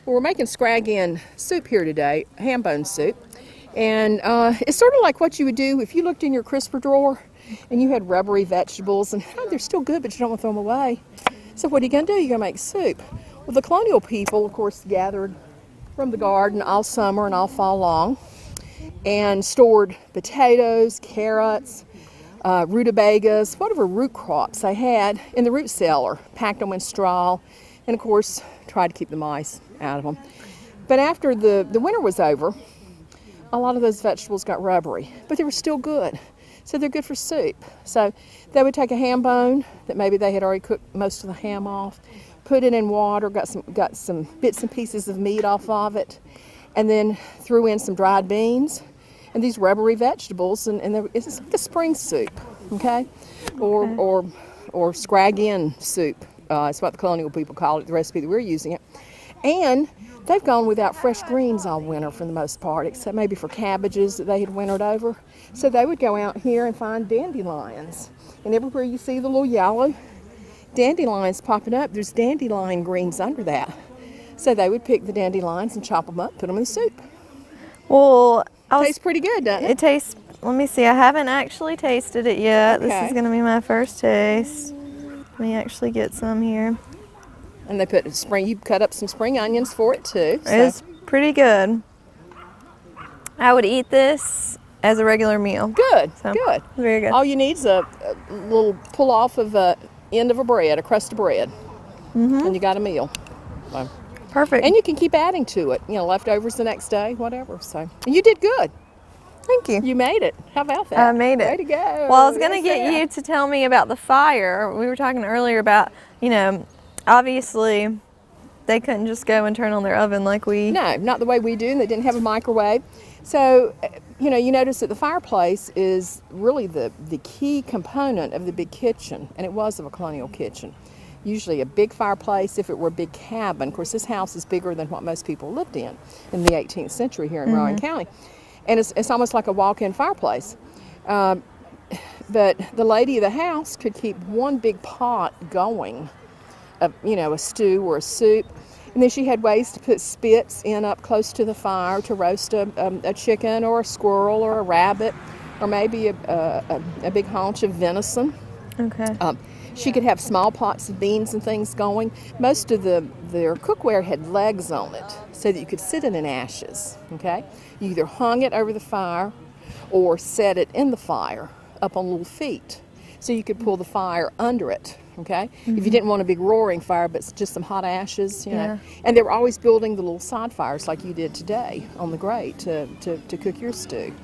Well, we're making scrag-in soup here today, hambone soup. And it's sort of like what you would do if you looked in your crisper drawer and you had rubbery vegetables and they're still good, but you don't want to throw them away. So what are you going to do? You're going to make soup. Well, the colonial people, of course, gathered from the garden all summer and all fall long and stored potatoes, carrots, rutabagas, whatever root crops they had in the root cellar, packed them in straw, and of course tried to keep the mice out of them. But after the winter was over, a lot of those vegetables got rubbery, but they were still good. So they're good for soup. So they would take a ham bone that maybe they had already cooked most of the ham off, put it in water, got some bits and pieces of meat off of it, and then threw in some dried beans and these rubbery vegetables, and it's like a spring soup, okay? Or scrag-in soup. It's what the colonial people call it, the recipe that we're using it. And they've gone without fresh greens all winter for the most part, except maybe for cabbages that they had wintered over. So they would go out here and find dandelions. And everywhere you see the little yellow dandelions popping up, there's dandelion greens under that. So they would pick the dandelions and chop them up, put them in the soup. Well, Tastes pretty good, doesn't it? It tastes, let me see, I haven't actually tasted it yet. Okay. This is going to be my first taste. Let me actually get some here. And they put you cut up some spring onions for it too. So. It's pretty good. I would eat this as a regular meal. Good, So, good. Very good. All you need is a little pull off of a end of a bread, a crust of bread, and you got a meal. So. Perfect. And you can keep adding to it, leftovers the next day, whatever. So, and you did good. Thank you. You made it. How about that? I made it. Way to go. Well, I was going to get you to tell me about the fire. We were talking earlier about, obviously they couldn't just go and turn on their oven like we... No, not the way we do, and they didn't have a microwave. So, you notice that the fireplace is really the key component of the big kitchen, and it was of a colonial kitchen. Usually a big fireplace if it were a big cabin. Of course, this house is bigger than what most people lived in the 18th century here in Rowan County. And it's almost like a walk-in fireplace. But the lady of the house could keep one big pot going, a stew or a soup. And then she had ways to put spits in up close to the fire to roast a chicken or a squirrel or a rabbit or maybe a big haunch of venison. Okay. She could have small pots of beans and things going. Most of their cookware had legs on it so that you could sit it in ashes, okay? You either hung it over the fire or set it in the fire up on little feet so you could pull the fire under it, okay? If you didn't want a big roaring fire but just some hot ashes, know. And they were always building the little side fires like you did today on the grate to cook your stew.